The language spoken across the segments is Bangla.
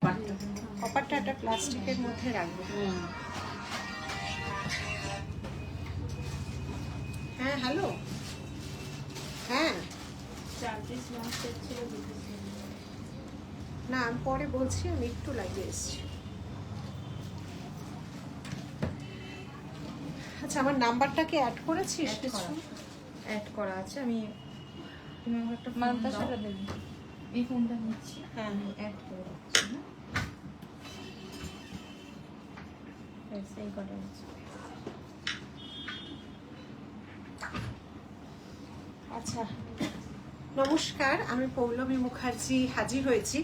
কপারটা একটা প্লাস্টিকের মধ্যে রাখবো। হ্যাঁ হ্যালো, হ্যাঁ না আমি পরে বলছি, আমি একটু লাগিয়ে এসছি। আচ্ছা আমার নাম্বারটাকে অ্যাড করেছিস? অ্যাড করা আছে। আমি তুমি আমাকে একটা মানটা সারা দেবে, এই ফোনটা নিচ্ছি। হ্যাঁ আমি অ্যাড করে রাখছি না, এই কটা আছে। আচ্ছা নমস্কার, আমি পৌলমী মুখার্জি হাজির হয়েছি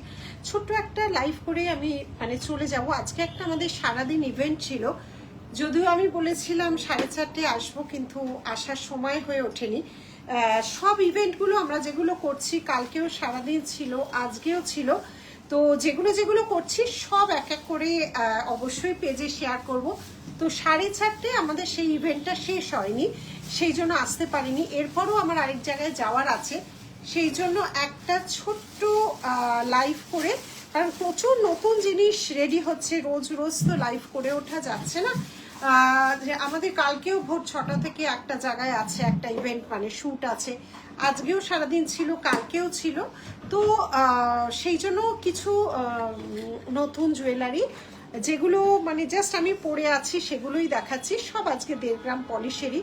ছোট্ট একটা লাইভ করে। আমি চলে যাব। আজকে একটা আমাদের সারাদিন ইভেন্ট ছিল, যদিও আমি বলেছিলাম 4:30 আসবো, কিন্তু আসার সময় হয়ে ওঠেনি। সব ইভেন্টগুলো আমরা যেগুলো করছি, কালকেও সারাদিন ছিল, আজকেও ছিল, তো যেগুলো যেগুলো করছি সব এক এক করে অবশ্যই পেজে শেয়ার করব। তো 4:30 আমাদের সেই ইভেন্টটা শেষ হয়নি, সেই জন্য আসতে পারিনি। এরপরও আমার আরেক জায়গায় যাওয়ার আছে, সেই জন্য একটা ছোট্ট লাইভ করে, কারণ প্রচুর নতুন জিনিস রেডি হচ্ছে, রোজ রোজ তো লাইভ করে ওঠা যাচ্ছে না। আমাদের কালকেও ভোর 6টা থেকে একটা জায়গায় আছে, একটা ইভেন্ট শ্যুট আছে, আজকেও সারাদিন ছিল, কালকেও ছিল। তো সেই জন্য কিছু নতুন জুয়েলারি যেগুলো জাস্ট আমি পরে আছি সেগুলোই দেখাচ্ছি। সব আজকে 1.5 গ্রাম পলিশেরই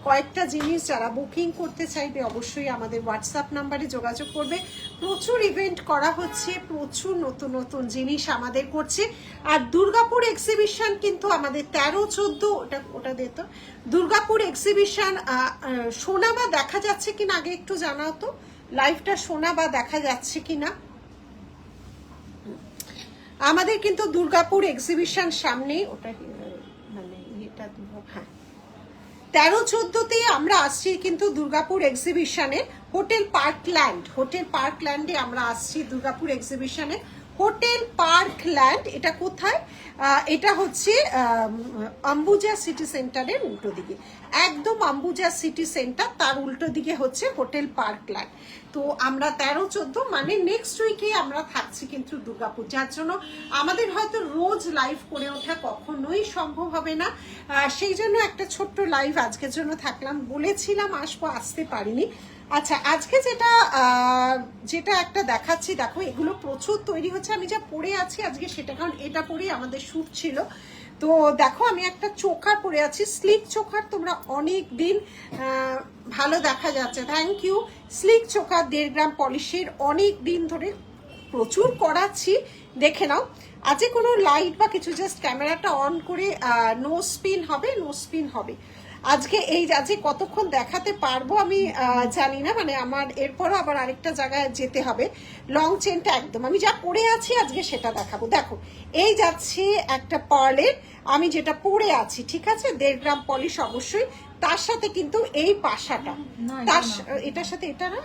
কয়েকটা জিনিস। যারা বুকিং করতে চাইবে অবশ্যই আমাদের হোয়াটসঅ্যাপ নাম্বারে যোগাযোগ করবে। প্রচুর ইভেন্ট করা হচ্ছে, প্রচুর নতুন নতুন জিনিস আমাদের করছে। আর দুর্গাপুর এক্সিবিশন কিন্তু আমাদের 13-14 ওটা দিত। দুর্গাপুর এক্সিবিশন শোনা বা দেখা যাচ্ছে কিনা আগে একটু জানাও তো, লাইভটা শোনা বা দেখা যাচ্ছে কিনা। আমাদের কিন্তু দুর্গাপুর এক্সিবিশন সামনে, ওটা এটা হ্যাঁ 13-14-তে আমরা আসছি কিন্তু দুর্গাপুর এক্সিবিশনের হোটেল পার্কল্যান্ডে আমরা আসছি। দুর্গাপুর এক্সিবিশনে হোটেল পার্কল্যান্ড, এটা কোথায়? এটা হচ্ছে আম্বুজা সিটি সেন্টারের উল্টো দিকে, একদম আম্বুজা সিটি সেন্টার, তার উল্টো দিকে হচ্ছে হোটেল পার্কল্যান্ড। তো আমরা 13-14 নেক্সট উইকে আমরা থাকছি কিন্তু দুর্গাপুর, যার জন্য আমাদের হয়তো রোজ লাইভ করে ওঠা কখনোই সম্ভব হবে না। সেই জন্য একটা ছোট্ট লাইভ আজকের জন্য থাকলাম, বলেছিলাম আসবো, আসতে পারিনি। আচ্ছা আজকে যেটা একটা দেখাচ্ছি, দেখো এগুলো প্রচুর তৈরি হচ্ছে। আমি যা পরে আছি আজকে সেটা, কারণ এটা পরেই আমাদের শ্যুট ছিল। তো দেখো আমি একটা চোকার পরে আছি, স্লিক চোকার, তোমরা অনেক দিন ভালো দেখা যাচ্ছে, থ্যাংক ইউ। স্লিক চোকার 1.5 গ্রাম পলিশের, অনেক দিন ধরে প্রচুর করাচ্ছি, দেখে নাও। আজকে কোনো লাইট বা কিছু, জাস্ট ক্যামেরাটা অন করে নো স্পিন হবে। আজকে আজকে কতক্ষণ দেখাতে পারবো আমি জানি না, আমার এরপরও আবার আরেকটা জায়গায় যেতে হবে। লং চেনটা একদম আমি যা পরে আছি আজকে সেটা দেখাবো। দেখো এই যাচ্ছে একটা পার্লের, আমি যেটা পরে আছি, ঠিক আছে, 1.5 গ্রাম পলিশ অবশ্যই। তার সাথে কিন্তু এই পাশাটা, এটার সাথে এটা না,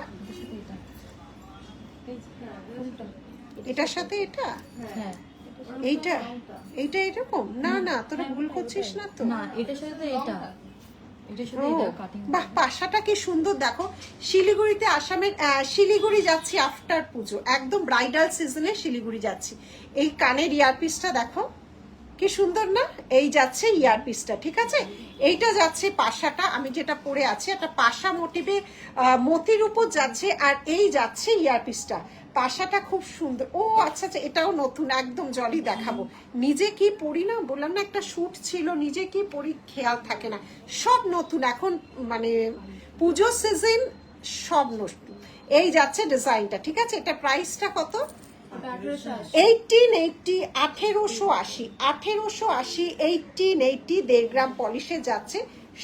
এটার সাথে এটা, এইটা এরকম না, তোরা ভুল করছিস না তো? না, এটার সাথে এটা, বাহ পাশাটা কি সুন্দর। দেখো শিলিগুড়িতে, শিলিগুড়ি যাচ্ছি আফটার পুজো, একদম ব্রাইডাল সিজনে শিলিগুড়ি যাচ্ছি। এই কানের ইয়ারপিসটা দেখো কি সুন্দর না, এই যাচ্ছে ইয়ারপিসটা, ঠিক আছে। এইটা যাচ্ছে পাশাটা, আমি যেটা পরে আছি একটা পাশা মোটিভে মতির উপর যাচ্ছে, আর এই যাচ্ছে ইয়ারপিসটা। পাশাটা খুব সুন্দর। ও আচ্ছা, এটাও নতুন, একদম জলই দেখাবো। নিজে কি পরি না, বললাম না একটা শ্যুট ছিল, নিজে কি পরি খেয়াল থাকে না, সব নতুন এখন, পুজো সিজন সব নতুন। এই যাচ্ছে ডিজাইনটা, ঠিক আছে। এটা প্রাইসটা কত? 1880, 1880, 1880, 1.5 গ্রাম পলিশে যাচ্ছে।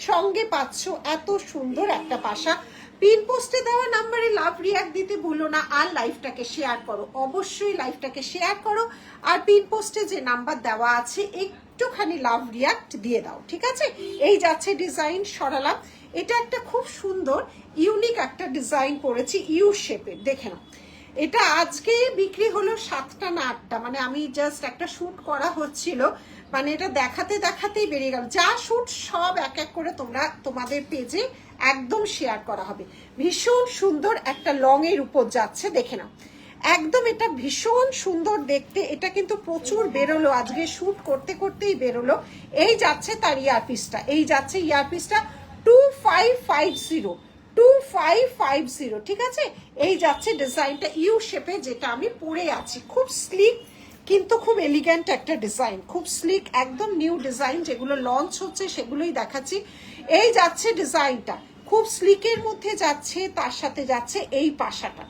সঙ্গে পাচ্ছ এত সুন্দর একটা পাশা। পিন পোস্টে দেওয়া নাম্বারে লাভ রিয়াক্ট দিতে ভুলো না, আর লাইভটাকে শেয়ার করো, অবশ্যই লাইভটাকে শেয়ার করো। আর পিন পোস্টে যে নাম্বার দেওয়া আছে একটুখানি লাভ রিয়াক্ট দিয়ে দাও, ঠিক আছে। এই যাচ্ছে ডিজাইন, সরালাম। এটা একটা খুব সুন্দর ইউনিক একটা ডিজাইন করেছি, ইউ শেপের, দেখে নাও। এটা আজকে বিক্রি হলো 7টা না 8টা, আমি জাস্ট একটা শ্যুট করা হচ্ছিল, এটা দেখাতে দেখাতেই বেরিয়ে গেল। যা শ্যুট সব এক এক করে তোমাদের পেজে একদম শেয়ার করা হবে। ভীষণ সুন্দর একটা লং এর উপর যাচ্ছে, দেখে নাও। একদম এটা ভীষণ সুন্দর দেখতে। এটা কিন্তু প্রচুর বেরোলো, আজকে শুট করতে করতেই বেরোলো। এই যাচ্ছে তার ইয়ারপিসটা, এই যাচ্ছে ইয়ারপিসটা 2550, 2550, ঠিক আছে। এই যাচ্ছে ডিজাইনটা ইউ শেপে, যেটা আমি পরে আছি। খুব স্লিক কিন্তু খুব এলিগ্যান্ট একটা ডিজাইন, খুব স্লিক, একদম নিউ ডিজাইন, যেগুলো লঞ্চ হচ্ছে সেগুলোই দেখাচ্ছি। এই যাচ্ছে ডিজাইনটা, খুব স্লিকের মধ্যে যাচ্ছে, তার সাথে যাচ্ছে এই পাশাটা,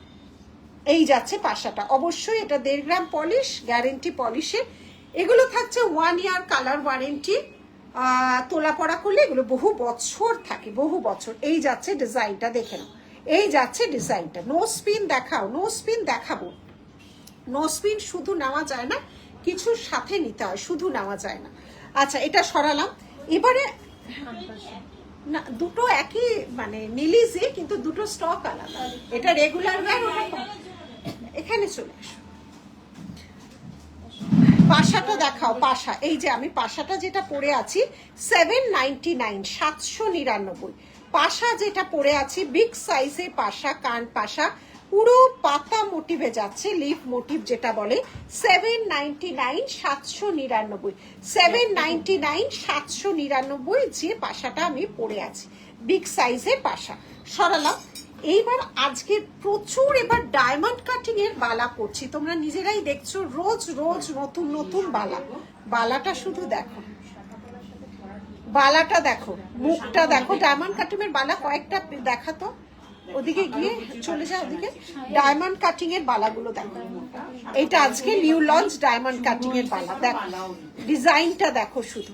এই যাচ্ছে পাশাটা। অবশ্যই এটা 1.5 গ্রাম পলিশ, গ্যারেন্টি পলিশের। এগুলো থাকছে 1 ইয়ার কালার ওয়ারেন্টি। তোলা পড়া করলে এগুলো বহু বছর থাকে, বহু বছর। এই যাচ্ছে ডিজাইনটা, দেখে নাও। এই যাচ্ছে ডিজাইনটা। নো স্পিন দেখাও, নো স্পিন দেখাবো। নো স্পিন শুধু নেওয়া যায় না, কিছুর সাথে নিতে হয়, শুধু নেওয়া যায় না। আচ্ছা, এটা সরালাম। এবারে না, দুটো একই মানে নিলিজে, কিন্তু দুটো স্টক আলাদা। এটা রেগুলার ওয়্যার, এখানে চলে আসো। পাশাটা দেখাও, পাশা। এই যে আমি পাশাটা যেটা পরে আছি 799, 799। পাশা যেটা পরে আছি বিগ সাইজে পাশা, কান পাশা, পুরো পাতা মোটিভে যাচ্ছে, লিফ মোটিভ যেটা বলে। 799, 799, 799, 799 যে পাশাটা আমি পরে আছি, বিগ সাইজের পাশা। সরালাম। এইবার আজকে প্রচুর এবার ডায়মন্ড কাটিং এর বালা করছি, তোমরা নিজেরাই দেখছো, রোজ রোজ নতুন নতুন বালা। বালাটা শুধু দেখো, বালাটা দেখো, মুখটা দেখো। ডায়মন্ড কাটিং এর বালা কয়েকটা দেখাতো, ওদিকে গিয়ে চলে যায় ওদিকে। ডায়মন্ড কাটিং এর বালাগুলো দেখো। এটা আজকে নিউ লঞ্চ ডায়মন্ড কাটিং এর বালা, দেখো ডিজাইনটা দেখো। শুধু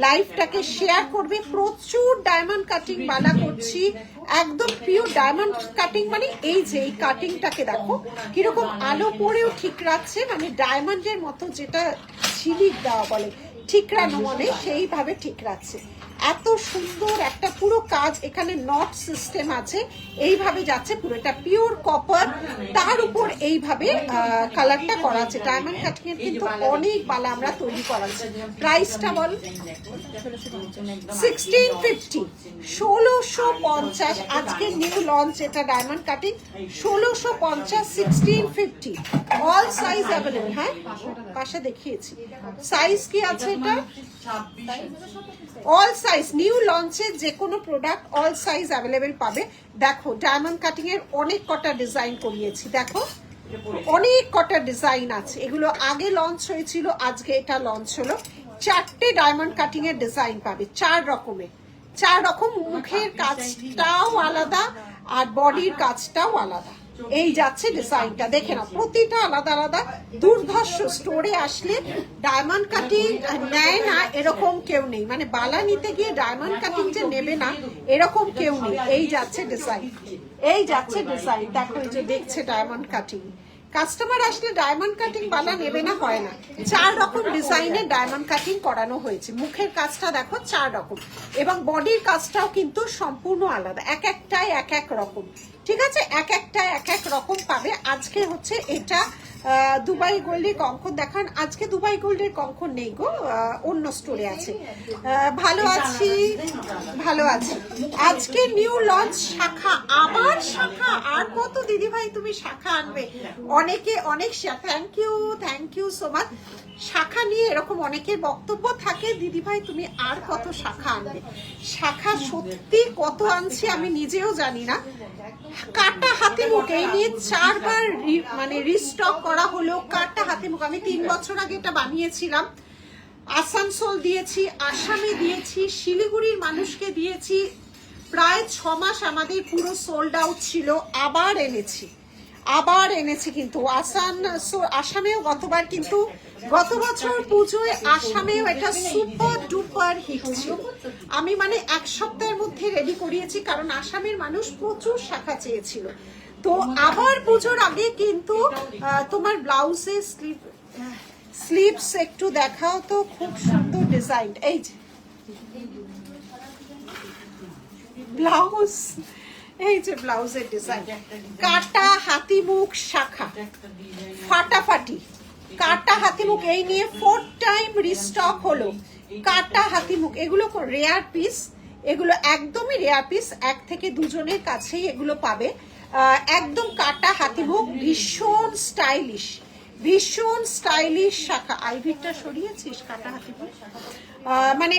লাইভটাকে শেয়ার করবে। প্রচুর ডায়মন্ড কাটিং বালা করছি, একদম পিওর ডায়মন্ড কাটিং। মানে এই যে এই কাটিংটাকে দেখো কিরকম আলো পড়েও ঠিক রাখছে, মানে ডায়মন্ডের মতো, যেটা ঝিলিক দেওয়া বলে, ঠিকরানো বলে, সেইভাবে ঠিক রাখছে। এত সুন্দর একটা পুরো কাজ, এখানে নট সিস্টেম আছে, এইভাবে যাচ্ছে পুরো। এটা পিওর কপার, তার উপর এইভাবে কালারটা করা আছে। ডায়মন্ড কাটিং এর কিন্তু অনেক বালা আমরা তৈরি করাচ্ছি। প্রাইসটা বল, 1650, 1650। আজকে নিউ লঞ্চ এটা diamond cutting, 1650, 1650। All size available. হ্যাঁ, পাশে দেখিয়েছি। সাইজ কি আছে এটা? অল সাইজ, নিউ লঞ্চের যে কোনো প্রোডাক্ট অল সাইজ অ্যাভেলেবেল পাবে। দেখো ডায়মন্ড কাটিং এর অনেক কটা ডিজাইন করিয়েছি, দেখো অনেক কটা ডিজাইন আছে। এগুলো আগে লঞ্চ হয়েছিল, আজকে এটা লঞ্চ হলো। 4টে ডায়মন্ড কাটিং এর ডিজাইন পাবে, 4 রকমের, 4 রকম। মুখের কাজটাও আলাদা আর বডির কাজটাও আলাদা। এই যাচ্ছে ডিজাইনটা, দেখে নাও, প্রতিটা আলাদা আলাদা। দুর্ধর্ষ স্টোরে আসলে ডায়মন্ড কাটিং নেয় না এরকম কেউ নেই, মানে বালা নিতে গিয়ে ডায়মন্ড কাটিং যে নেবে না এরকম কেউ নেই। এই যাচ্ছে ডিজাইন, এই যাচ্ছে ডিজাইন, দেখো এই যে দেখছে ডায়মন্ড কাটিং। কাস্টমার আসলে ডায়মন্ড কাটিং বালা নেবে না হয় না। 4 রকম ডিজাইনের ডায়মন্ড কাটিং করানো হয়েছে। মুখের কাজটা দেখো 4 রকম, এবং বডির কাজটাও কিন্তু সম্পূর্ণ আলাদা, এক একটাই এক এক রকম, ঠিক আছে, এক একটা এক এক রকম পাবে। আজকে হচ্ছে এটা দুবাই গোল্ডের কঙ্কন দেখান। আজকে দুবাই গোল্ডের কঙ্কন নেই গো, অন্য স্টোরে আছে। ভালো আছি, ভালো আছি। আজকে নিউ লঞ্চ শাখা, আবার শাখা। আর কত দিদি ভাই তুমি শাখা আনবে? অনেকে অনেক, থ্যাংক ইউ সো মাচ। শাখা নিয়ে এরকম অনেকের বক্তব্য থাকে, দিদি ভাই তুমি আর কত শাখা আনবে? শাখা সত্যি কত আনছি আমি নিজেও জানি না। কাটা হাতে মুখ, এই নিয়ে 4 বার মানে রিস্টক করা হলো। কাটা হাতে মুখ, আমি 3 বছর আগে এটা বানিয়েছিলাম। আসানসোল দিয়েছি, আসামে দিয়েছি, শিলিগুড়ির মানুষকে দিয়েছি। প্রায় 6 মাস আমাদের পুরো সোল্ড আউট ছিল। আবার এনেছি কিন্তু আসামেও গতবার, কিন্তু গত বছর পুজোয় আসামেও এটা সুপার ডুপার হিট ছিল। আমি মানে 1 সপ্তাহের মধ্যে রেডি করিয়েছি, কারণ আসামের মানুষ প্রচুর শাখা চেয়েছিল। তো আবার পুজোর আগে কিন্তু তোমার ব্লাউজে স্লিভস একটু দেখাও তো, খুব সুন্দর ডিজাইন। এই যে ব্লাউজ, এই যে ব্লাউজের ডিজাইন, কাটা হাতিমুখ শাখা, ফাটাফাটি কাটা হাতিমুখ। এই নিয়ে 4 টাইম রিস্টক হলো। কাটা হাতিমুখ, এগুলো রেয়ার পিস, এগুলো একদমই রেয়ার পিস। 1 থেকে 2 জনের কাছেই এগুলো পাবে। একদম কাটা হাতিমুখ, ভীষণ স্টাইলিশ, ভীষণ স্টাইলিশ শাখা। আইভিটা সরিয়েছিস? কাটা হাতিমুখ মানে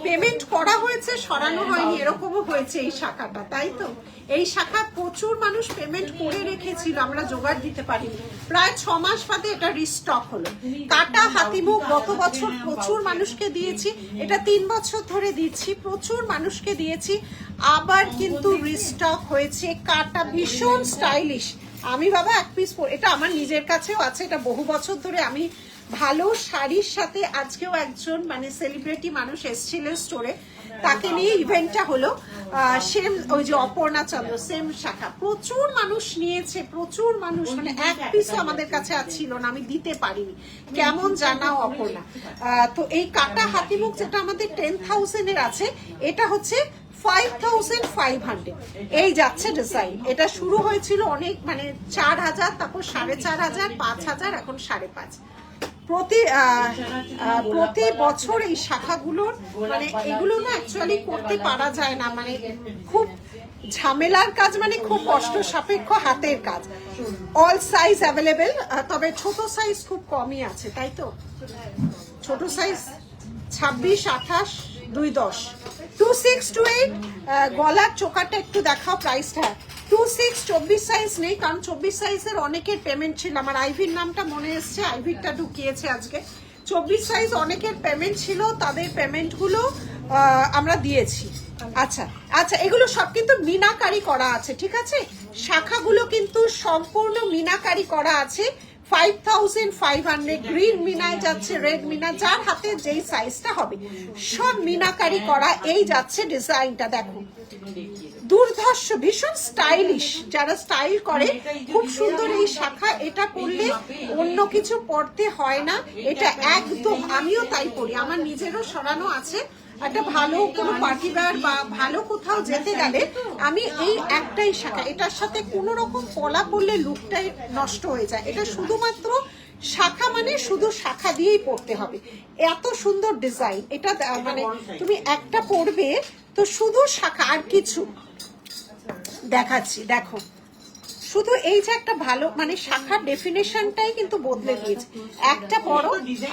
পেমেন্ট করা হয়েছে, সরানো হয়নি, এরকমও হয়েছে এই শাখাটা, তাই তো? এই শাখা প্রচুর মানুষ পেমেন্ট করে রেখেছিল, আমরা জোগাড় দিতে পারিনি। প্রায় 6 মাস বাদে এটা রিস্টক হলো। কাটা হাতিমুখ গত বছর প্রচুর মানুষকে দিয়েছি, এটা 3 বছর ধরে দিচ্ছি, প্রচুর মানুষকে দিয়েছি, আবার কিন্তু রিস্টক হয়েছে। কাটা ভীষণ স্টাইলিশ। আমি বাবা এক পিস, এটা আমার নিজের কাছেও আছে, এটা বহু বছর ধরে আমি ভালো শাড়ির সাথে। আজকেও একজন মানে সেলিব্রিটি মানুষ এসেছিলেন স্টোরে, তাকে নিয়ে ইভেন্টটা হলো, সেম ওই যে অপর্ণা চন্দ্র, সেম শাখা, প্রচুর মানুষ নিয়েছে, প্রচুর মানুষ, মানে এক পিসও আমাদের কাছে আর ছিল না, আমি দিতে পারিনি। কেমন জানাও অপর্ণা? তো এই কাটা হাতিমুখ যেটা আমাদের 10,000 এর আছে, এটা হচ্ছে 5,500। এই যাচ্ছে ডিজাইন। এটা শুরু হয়েছিল অনেক মানে 4,000, তারপর 4,500, 5,000, এখন 5,500। প্রতি বছর এই শাখাগুলোর মানে এগুলো না অ্যাকচুয়ালি করতে পারা যায় না, মানে খুব ঝামেলার কাজ, মানে খুব কষ্ট সাপেক্ষ হাতের কাজ। অল সাইজ অ্যাভেলেবেল, তবে ছোট সাইজ খুব কমই আছে, তাই তো? ছোট সাইজ 26, 28, 210, 26, 28। গলার চোকারটা একটু দেখাও, প্রাইসটা 26, 24 সাইজ নেই, কারণ 24 সাইজের অনেকের পেমেন্ট ছিল। আমার আইভির নামটা মনে এসছে, আইভিরটা ঢুকিয়েছে আজকে। 24 সাইজ অনেকের পেমেন্ট ছিল, তাদের পেমেন্টগুলো আমরা দিয়েছি। আচ্ছা আচ্ছা, এগুলো সব কিন্তু মিনাকারি করা আছে, ঠিক আছে? শাখাগুলো কিন্তু সম্পূর্ণ মিনাকারি করা আছে। 5,500। গ্রিন মিনায় যাচ্ছে, রেড মিনা, যার হাতে যেই সাইজটা হবে, সব মিনাকারি করা। এই যাচ্ছে ডিজাইনটা, দেখো দুর্ধর্ষ, ভীষণ স্টাইলিশ। যারা স্টাইল করে খুব সুন্দর এই শাখা। এটা পরলে অন্য কিছু পরতে হয় না, এটা একদম, আমিও তাই পরি, আমার নিজেরও সরানো আছে। একটা ভালো কোনো পার্টি ওয়্যার বা ভালো কোথাও যেতে গেলে আমি এই একটাই শাখা, এটার সাথে কোনো রকম পলা পরলে লুকটাই নষ্ট হয়ে যায়। এটা শুধুমাত্র শাখা, মানে শুধু শাখা দিয়েই পরতে হবে। এত সুন্দর ডিজাইন এটা, মানে তুমি একটা পরবে তো শুধু শাখা, আর কিছু দেখাচ্ছি দেখো। শুধু এই যে একটা ভালো মানে শাখার ডেফিনেশনটাই কিন্তু বদলে দিয়েছে। একটা বড়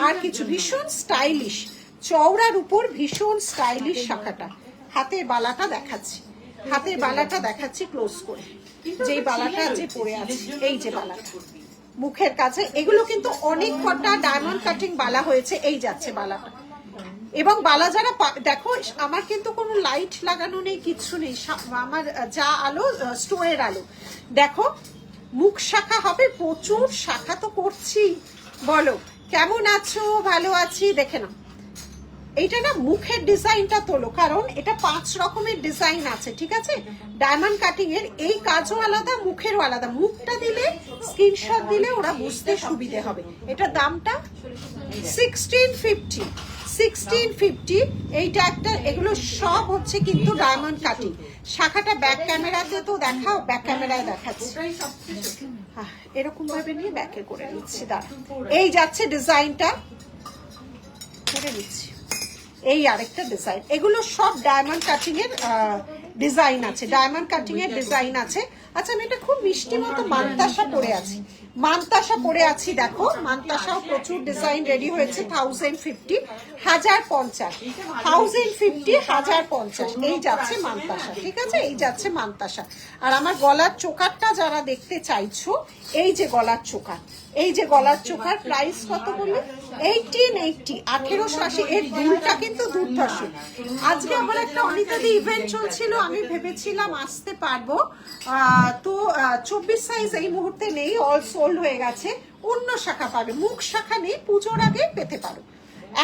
আর কিছু, ভীষণ স্টাইলিশ, চওড়ার উপর ভীষণ স্টাইলিশ শাখাটা। হাতের বালাটা দেখাচ্ছি, হাতের বালাটা দেখাচ্ছি ক্লোজ করে, যেই বালাটা যে পরে আছে, এই যে বালাটা মুখের কাছে। এগুলো কিন্তু অনেক কটা ডায়মন্ড কাটিং বালা হয়েছে। এই যাচ্ছে বালাটা, এবং বালা যারা দেখো, আমার কিন্তু কোনো লাইট লাগানো নেই, কিচ্ছু নেই, আমার যা আলো স্টোরের আলো। দেখো মুখ শাখা হবে, প্রচুর শাখা তো করছি। বলো কেমন আছো? ভালো আছি, দেখে নাও। এইটা না মুখের ডিজাইনটা তোলো, কারণ এটা 5 রকমের ডিজাইন আছে, ঠিক আছে? ডায়মন্ড কাটিং এর এই কাজও আলাদা, মুখেরও আলাদা। মুখটা দিলে, স্ক্রিনশট দিলে ওরা বুঝতে সুবিধে হবে। এটা দামটা 1650, 1650। এইটা একটা, এগুলো সব হচ্ছে কিন্তু ডায়মন্ড কাটিং। শাখাটা ব্যাক ক্যামেরাতে তো দেখাও, ব্যাক ক্যামেরায় দেখাচ্ছি, এরকম ভাবে নিয়ে ব্যাকে করে নিচ্ছি। দাঁড়া, এই যাচ্ছে ডিজাইনটা, করে নিচ্ছি। এই আরেকটা ডিজাইন, এগুলো সব ডায়মন্ড কাটিং এর ডিজাইন আছে, ডায়মন্ড কাটিং এর ডিজাইন আছে। আচ্ছা, আমি এটা খুব মিষ্টি মতো মান্তাসা পরে আছি, মান্তাসা পরে আছি। দেখো মান্তাসাও প্রচুর ডিজাইন রেডি হয়েছে। 1050, 1050, 1050, 1050। এই যাচ্ছে মান্তাসা, ঠিক আছে? এই যাচ্ছে মান্তাসা। আর আমার গলার চোকারটা যারা দেখতে চাইছো, এই যে গলার চোকার, এই যে গলার চোকার, প্রাইস কত বললি? 1880, 1880। এর দুলটা কিন্তু দুর্ধর্ষ। আজকে আমার একটা অনিতাদি ইভেন্ট চলছিল, আমি ভেবেছিলাম আসতে পারবো, তো 24 সাইজ এই মুহূর্তে নেই, অল সোল্ড হয়ে গেছে। অন্য শাখা পাবে, মুখ শাখা নেই, পুজোর আগে পেতে পারো,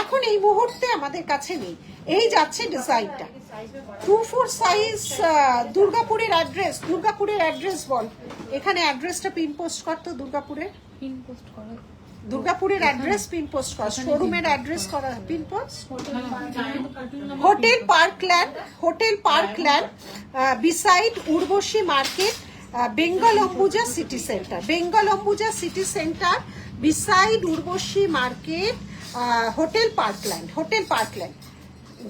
এখন এই মুহূর্তে আমাদের কাছে নেই। এই যাচ্ছে ডিজাইনটা 24 সাইজ। দুর্গাপুরের অ্যাড্রেস, দুর্গাপুরের অ্যাড্রেস বল, এখানে অ্যাড্রেসটা পিন পোস্ট করতো, দুর্গাপুরের পিন পোস্ট করা, দুর্গাপুরের অ্যাড্রেস পিন পোস্ট করা, শোরুমের অ্যাড্রেস করা pin post. Hotel Parkland, hotel Parkland, beside Urvashi market, Bengal Ambuja city centre, Bengal Ambuja city centre, beside Urvashi market, hotel parkland, hotel parkland.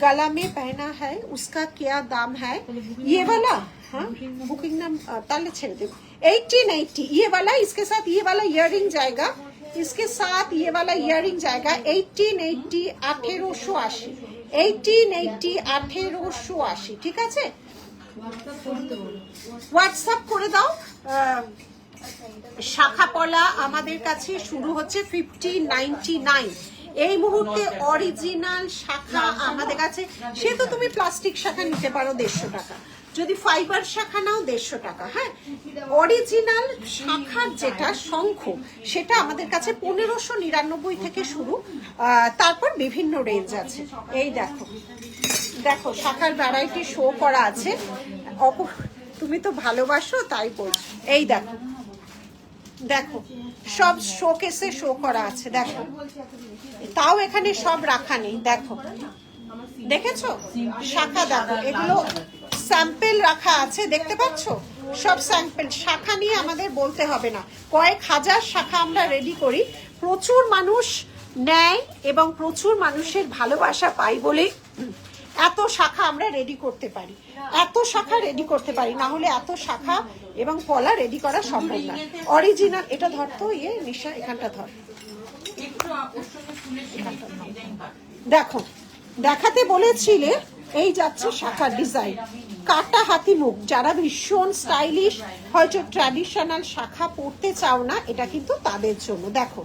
गला में पहना है, उसका क्या दाम है? ये वाला, हाँ बुकिंग नाम ताले ছেড়ে দেব। 1880 ये वाला, इसके साथ ये वाला इयररिंग जाएगा, इसके साथ ये वाला इयररिंग जाएगा 1880 1880 1880 1880 ঠিক আছে। হোয়াটসঅ্যাপ করে দাও। শাখা পলা আমাদের কাছে শুরু হচ্ছে 1599 এই মুহূর্তে। অরিজিনাল শাখা আমাদের কাছে, সে তো তুমি প্লাস্টিক শাখা নিতে পারো 150 টাকা, যদি ফাইবার শাখা নাও 150 টাকা। হ্যাঁ, অরিজিনাল শাখার যেটা শঙ্খ সেটা আমাদের কাছে 1599 থেকে শুরু, তারপর বিভিন্ন রেঞ্জ আছে। এই দেখো দেখো শাখার ভ্যারাইটি শো করা আছে। তুমি তো ভালোবাসো তাই বলছো। এই দেখো দেখো সব শোকেসে শো করা আছে, দেখো তাও এখানে সব রাখা নেই। দেখো দেখেছো শাখা, দেখো এগুলো স্যাম্পল রাখা আছে, দেখতে পাচ্ছ সব স্যাম্পল। শাখা নিয়ে আমাদের বলতে হবে না, কয়েক হাজার শাখা আমরা রেডি করি। প্রচুর মানুষ নেয় এবং প্রচুর মানুষের ভালোবাসা পাই বলে এত শাখা আমরা রেডি করতে পারি, এত শাখা রেডি করতে পারি, না হলে এত শাখা এবং পলা রেডি করা সম্ভব না। অরিজিনাল এটা ধরতো, ইয়ে নিশা এখানটা ধর, দেখো দেখাতে বলেছিলে। এই যাচ্ছে শাখার ডিজাইন, কাটা হাতি মুখ। যারা ভীষণ স্টাইলিশ, হয়তো ট্র্যাডিশনাল শাখা পরতে চাও না, এটা কিন্তু তাদের জন্য। দেখো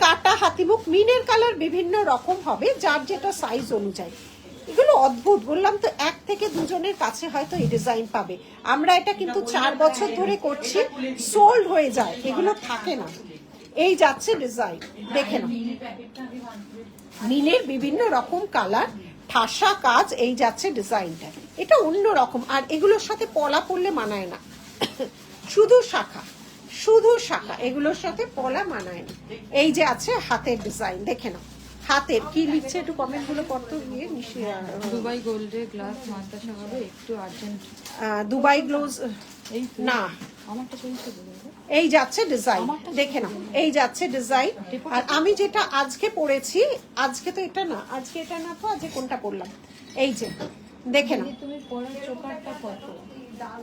কাটা হাতিমুখ, মিনের কালার বিভিন্ন রকম হবে, যার যেটা সাইজ অনুযায়ী। এগুলো অদ্ভুত, বললাম তো 1 থেকে 2 জনের কাছে হয়তো এই ডিজাইন পাবে। আমরা এটা কিন্তু 4 বছর ধরে করছি, সোল্ড হয়ে যায়, এগুলো থাকে না। এই যাচ্ছে ডিজাইন, দেখে নাও মিনের বিভিন্ন রকম কালার, ঠাসা কাজ। এই যাচ্ছে ডিজাইনটা, এটা অন্য রকম। আর এগুলোর সাথে পলা পরলে মানায় না, শুধু শাখা, শুধু শাখা, এগুলোর সাথে পলা মানায় না। এই যে আছে হাতের ডিজাইন, দেখে নাও হাতের কি লিখছে, একটু কমেন্ট গুলো পড়তো গিয়ে। দুবাই গোল্ডের গ্লাস মান্তাসা হবে একটু আর্জেন্ট। দুবাই গ্লোজ না, আমারটা চলছে বলে। এই যাচ্ছে ডিজাইন, দেখে নাও এই যাচ্ছে ডিজাইন। আর আমি যেটা আজকে পরেছি, আজকে তো এটা না, আজকে এটা না তো আজকে কোনটা পরলাম, এই যে দেখে নাও। তুমি পরার চোকারটা কত?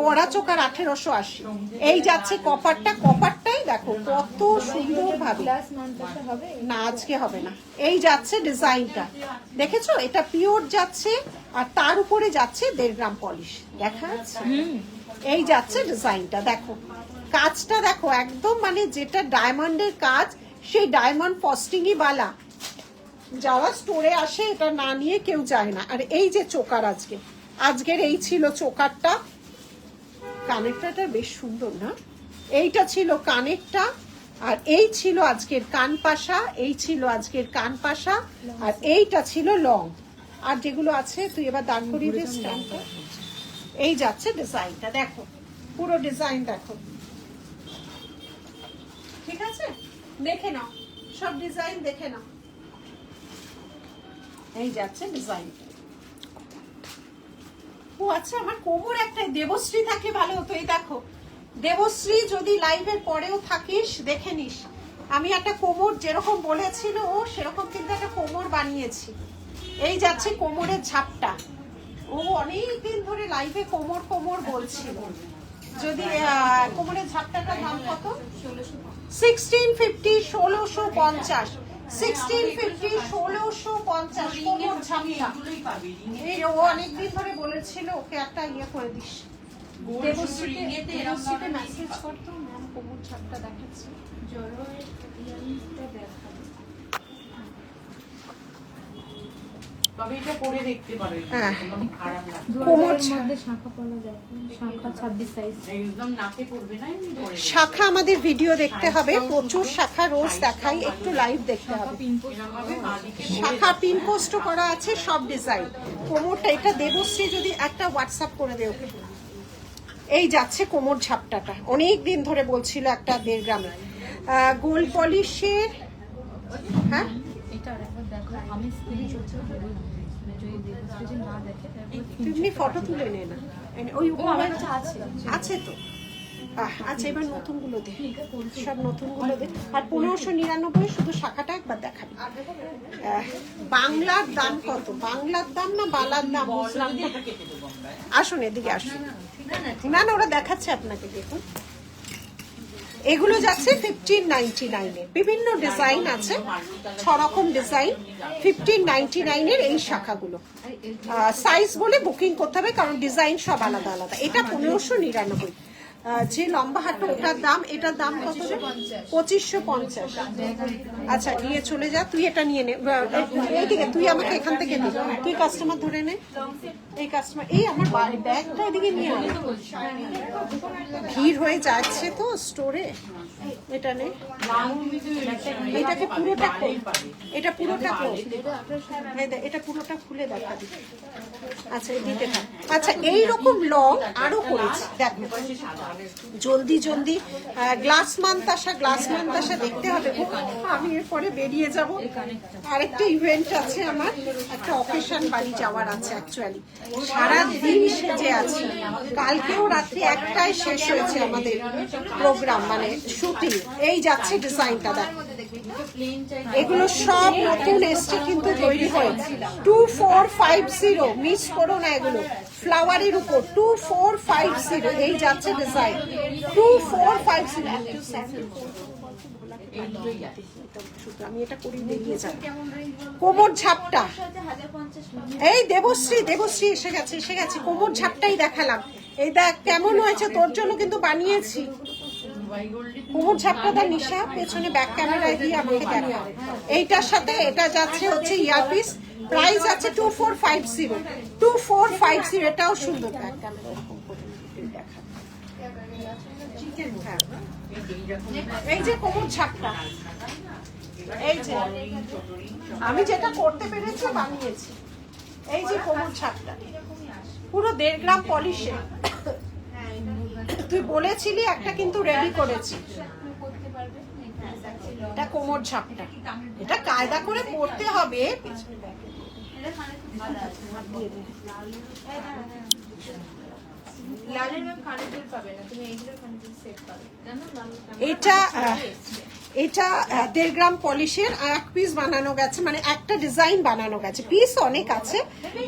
পরা চোকার 1880। এই যাচ্ছে কপারটা, কপারটাই দেখো কত সুন্দর ভাবে। না আজকে হবে না। এই যাচ্ছে ডিজাইনটা, দেখেছো এটা পিওর যাচ্ছে, আর তার উপরে যাচ্ছে 1.5 গ্রাম পলিশ, দেখা যাচ্ছে। এই যাচ্ছে ডিজাইনটা, দেখো কাজটা দেখো একদম মানে যেটা ডায়মন্ডের কাজ, সেই ডায়মন্ড ফস্টিংই বালা। যারা স্টোরে আসে এটা না নিয়ে কেউ যায় না। আর এই যে চোকার, আজকের এই ছিল চোকারটা, কানেরটা বেশ সুন্দর না, এইটা ছিল কানেরটা, আর এই ছিল আজকের কান পাশা, এই ছিল আজকের কান পাশা, আর এইটা ছিল লং। আর যেগুলো আছে তুই এবার দাঁড় করিয়ে দে স্ট্যান্ডটা। এই যাচ্ছে ডিজাইনটা, দেখো পুরো ডিজাইন দেখো, ঠিক আছে দেখে নাও সব ডিজাইন দেখে নাও। এই যাচ্ছে ডিজাইনটা। ও আচ্ছা, আমার কোমর একটা দেবশ্রী থাকলে ভালো হতো। এই দেখো দেবশ্রী, যদি লাইভের পরেও থাকিস দেখে নিস, আমি একটা কোমর যেরকম বলেছিল ও সেরকম কিন্তু একটা কোমর বানিয়েছি। এই যাচ্ছে কোমরের ঝাপটা, ও অনেকদিন ধরে লাইভে কোমর কোমর বলছিল। যদি কোমরের ঝাপটাটার দাম কত? 1650, 1650, 1650, 1650 কোমর ঝাপটা। এই ও অনেকদিন ধরে বলেছিল, ওকে একটা ইয়ে করে দিস। দেবশ্রীতে মেসেজ করতো, ম্যাম কোমর ঝাপটা দেখাচ্ছে। তবে এটা পরে দেখতে পারো, খারাপ লাগবে। কোমর শাখা পলা যায়, শাখা 26 সাইজ একদম নাকে পড়বে না, এমনি পরে শাখা আমাদের ভিডিও দেখতে হবে, প্রচুর শাখা রোজ দেখাই, একটু লাইভ দেখতে হবে। শাখা পিন পোস্ট করা আছে, সব ডিজাইন। কোমরটা এটা দেবশ্রী যদি একটা হোয়াটসঅ্যাপ করে দেয় ওকে। এই যাচ্ছে কোমর ঝাপটাটা, অনেক দিন ধরে বলছিল একটা 1.5 গ্রামে। গোল্ড পলিশের, হ্যাঁ এটা আরেকবার দেখো, আমি স্ক্রিনশট করে যদি দেবশ্রী না দেখে তুমি ফটো তুলে নে না, ওই আমার কাছে আছে আছে তো। আচ্ছা এবার নতুনগুলো দে, সব নতুনগুলো দে। আর 1599 শুধু শাখাটা একবার দেখাবি। বাংলার দাম কত? বাংলার দাম না বালার দাম বুঝলাম না। আসুন এদিকে আসুন, না না ওরা দেখাচ্ছে আপনাকে, দেখুন এগুলো যাচ্ছে 1599 বিভিন্ন ডিজাইন আছে, 6 রকম ডিজাইন 1599 এর এই শাখাগুলো। সাইজ বলে বুকিং করতে হবে কারণ ডিজাইন সব আলাদা আলাদা। এটা 1599। যে লম্বা হাঁটু ওটার দাম, এটার দাম কত? 2550। আচ্ছা নিয়ে চলে যা, তুই এটা নিয়ে নে। এইদিকে তুই আমাকে এখান থেকে দে, তুই কাস্টমার ধরে নে। এই কাস্টমার, এই আমার ব্যাগটা এদিকে নিয়ে আয়। ভিড় হয়ে যাচ্ছে তো স্টোরে। এটা নে, এটাকে পুরোটা খোল, এটা পুরোটা খোল, এটা পুরোটা খুলে দেখা দিই। আচ্ছা এদিকে থাক। আচ্ছা এইরকম লং আরো করেছি দেখো, জলদি জলদি। গ্লাস মান্তাসা দেখতে হবে। আমি এরপরে বেরিয়ে যাব, আরেকটা ইভেন্ট আছে আমার, একটা অকেশন বাড়ি যাওয়ার আছে। অ্যাকচুয়ালি সারা দিন সেজে আছি, কালকেও রাত্রি 1টায় শেষ হয়েছে আমাদের প্রোগ্রাম, মানে শুটিং। এই যাচ্ছে ডিজাইনটা দেখো, এগুলো সব নতুন এসছে কিন্তু তৈরি হয়েছে। 2450, মিস করো না এগুলো। ফ্লাওয়ারের উপর 2450, এই যাচ্ছে ডিজাইন 2450। আমি এটা করি বেরিয়ে যাব। কোমর ঝাপটা, এই দেবশ্রী এসে গেছে। কোমর ঝাপটাই দেখালাম, এই দেখ কেমন হয়েছে, তোর জন্য কিন্তু বানিয়েছি। কোমর ঝাপটা নিশা পেছনে ব্যাক ক্যামেরায় দিয়ে আমাকে দেখা। এইটার সাথে এটা যাচ্ছে হচ্ছে ইয়ারপিস, প্রাইস আছে 2450। এটাও সুন্দর, ব্যাক ক্যামেরা এরকম করে দেখা। এই যে কোমর ঝাপটা, এই যে আমি যেটা করতে পেরেছি বানিয়েছি। এই যে কোমর ঝাপটা পুরো 1.5 গ্রাম পলিশে, তুই বলেছিলি একটা কিন্তু রেডি করেছি। এটা কোমর ঝাপটা, এটা কায়দা করে পড়তে হবে। এটা 1.5 গ্রাম পলিশের 1 পিস বানানো গেছে, মানে একটা ডিজাইন বানানো গেছে। পিস অনেক আছে,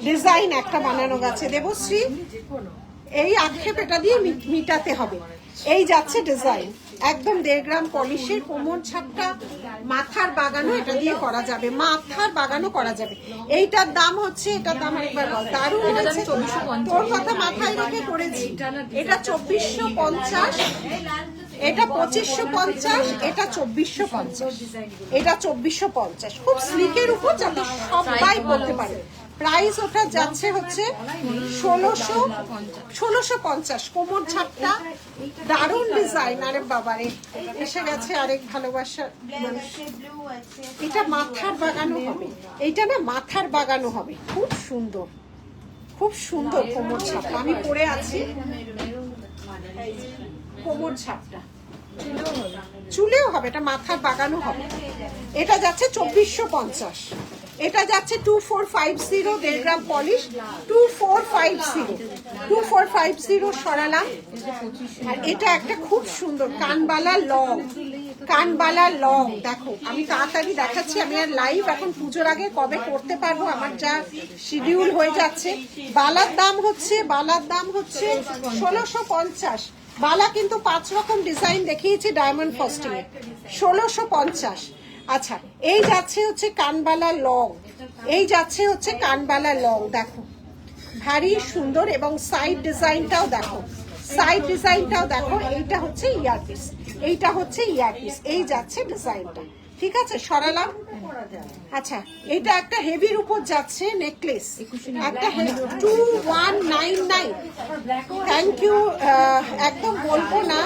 ডিজাইন একটা বানানো গেছে। দেবশ্রী এই আক্ষেপ এটা দিয়ে মিটাতে হবে। এই যাচ্ছে ডিজাইন একদম 1.5 গ্রাম পলিশের কোমর ছাপটা, মাথার বাগানো এটা দিয়ে করা যাবে, মাথার বাগানো করা যাবে। এইটার দাম হচ্ছে, এটার দাম একবার বল। দারুণ হয়েছে, তোর কথা মাথায় রেখে করেছি। এটা 2450, এটা 2550, এটা 2450, এটা 2450। খুব স্লিকের উপর যাতে সবাই বলতে পারে। প্রাইস ওটা যাচ্ছে হচ্ছে 1650। কোমর ছাপটা দারুণ ডিজাইন। আরে বাবারে, এসে গেছে আরেক ভালোবাসা। এটা মাথার বাগানো হবে, এইটা না মাথার বাগানো হবে। খুব সুন্দর, খুব সুন্দর কোমর ছাপটা। আমি পরে আছি কোমর ছাপটা, চুলেও হবে, এটা মাথার বাগানো হবে। এটা যাচ্ছে 2450, এটা যাচ্ছে 2450, 1.5 গ্রাম পলিশ 2450 সরালাম। আর এটা একটা খুব সুন্দর কানবালা লং, দেখো আমি তাড়াতাড়ি দেখাচ্ছি। আমি আর লাইভ এখন পুজোর আগে কবে করতে পারবো, আমার যা শিডিউল হয়ে যাচ্ছে। বালার দাম হচ্ছে 1650। বালা কিন্তু 5 রকম ডিজাইন দেখিয়েছি ডায়মন্ড ফাস্টিং এ, 1650। আচ্ছা এই যাচ্ছে হচ্ছে কানবালা লং, এই যাচ্ছে হচ্ছে কানবালা লং, দেখো ভারী সুন্দর। এবং সাইড ডিজাইনটাও দেখো, এইটা হচ্ছে ইয়ারপিস, এইটা হচ্ছে ইয়ারপিস। এই যাচ্ছে ডিজাইনটা, ঠিক আছে সরালাম। আচ্ছা এটা একটা হেভির উপর যাচ্ছে নেকলেস, একটা 2199। Thank you. একদম বলবো না,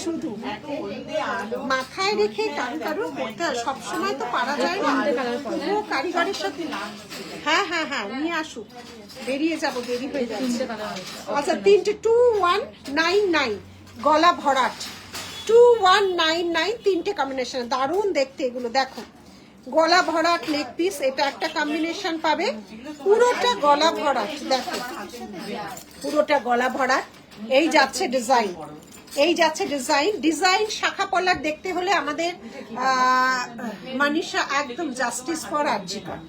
শুধু মাথায় রেখে কারো করতে হয়, সবসময় তো পারা যায় না। পুরো কারিগরের সাথে, হ্যাঁ নিয়ে আসুক, বেরিয়ে যাবো, দেরি হয়ে যাচ্ছে। আচ্ছা 3টে 2199 গলা ভরাট, 2199 3টে কম্বিনেশন, দারুণ দেখতে এগুলো। দেখো গলা ভরাট নেক পিস, এটা একটা কম্বিনেশন পাবে, পুরোটা গলা ভরাট। দেখো পুরোটা গলা ভরাট। এই যাচ্ছে ডিজাইন, ডিজাইন শাখা পলার দেখতে হলে আমাদের মনীষা একদম জাস্টিস ফর আরজিকর,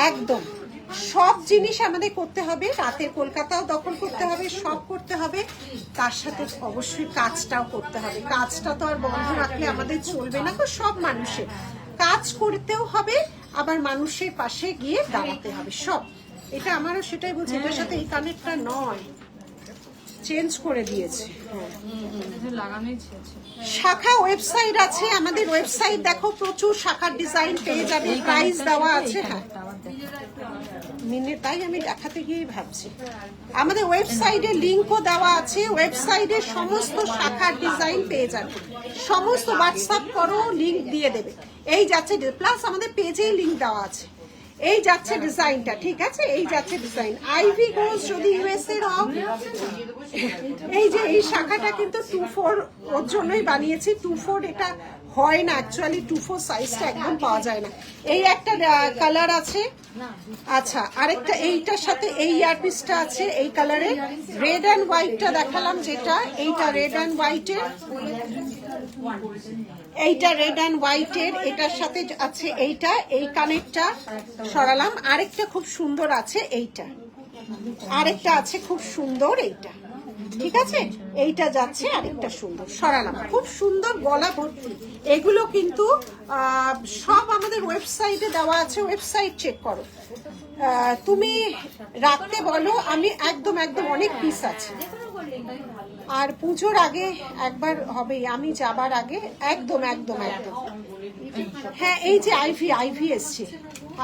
একদম সব জিনিস আমাদের করতে হবে, রাতের কলকাতাও দখল করতে হবে, সব করতে হবে, তার সাথে অবশ্যই কাজটাও করতে হবে। কাজটা তো আর বন্ধ রাখলে আমাদের চলবে না, তো সব মানুষের কাজ করতেও হবে, আবার মানুষের পাশে গিয়ে দাঁড়াতে হবে, সব। এটা আমারও সেটাই বলছি, এটার সাথে এই কানেরটা নয়, চেঞ্জ করে দিয়েছে। শাখা ওয়েবসাইট আছে আমাদের, ওয়েবসাইট দেখো, প্রচুর শাখার ডিজাইন পেয়ে যাবে, প্রাইস দেওয়া আছে। হ্যাঁ মিনে, তাই আমি দেখাতে গিয়ে ভাবছি, আমাদের ওয়েবসাইটে লিংকও দেওয়া আছে, ওয়েবসাইটে সমস্ত শাখার ডিজাইন পেয়ে যাবে, সমস্ত হোয়াটসঅ্যাপ করো, লিংক দিয়ে দেবে। এই যাচ্ছে, প্লাস আমাদের পেজেই লিংক দেওয়া আছে। এই যাচ্ছে ডিজাইনটা, ঠিক আছে, এই যাচ্ছে ডিজাইন। আইভি গোজ যদি ইউএস এর হোক, এই যে এই শাখাটা কিন্তু 2-4 ওর জন্যই বানিয়েছি। 2-4 এটা হয় না অ্যাকচুয়ালি, 2-4 সাইজটা একদম পাওয়া যায় না। এই একটা কালার আছে। আচ্ছা, আরেকটা এইটার সাথে এই ইয়ারপিসটা আছে এই কালারে, রেড অ্যান্ড হোয়াইটটা দেখালাম যেটা, এইটা রেড অ্যান্ড হোয়াইটের, এইটা রেড অ্যান্ড হোয়াইটের, এটার সাথে আছে এইটা, এই কানেরটা সরালাম। আরেকটা খুব সুন্দর আছে এইটা, আরেকটা আছে খুব সুন্দর এইটা, ঠিক আছে, এইটা যাচ্ছে আরেকটা সুন্দর, সরালাম, খুব সুন্দর গলা ভর্তি। এগুলো কিন্তু সব আমাদের ওয়েবসাইটে দেওয়া আছে, ওয়েবসাইট চেক করো। তুমি রাখতে বলো, আমি একদম একদম অনেক পিস আছে। আর পুজোর আগে একবার হবে, আমি যাবার আগে একদম একদম একদম। হ্যাঁ এই যে আইভি, আইভি এসছে,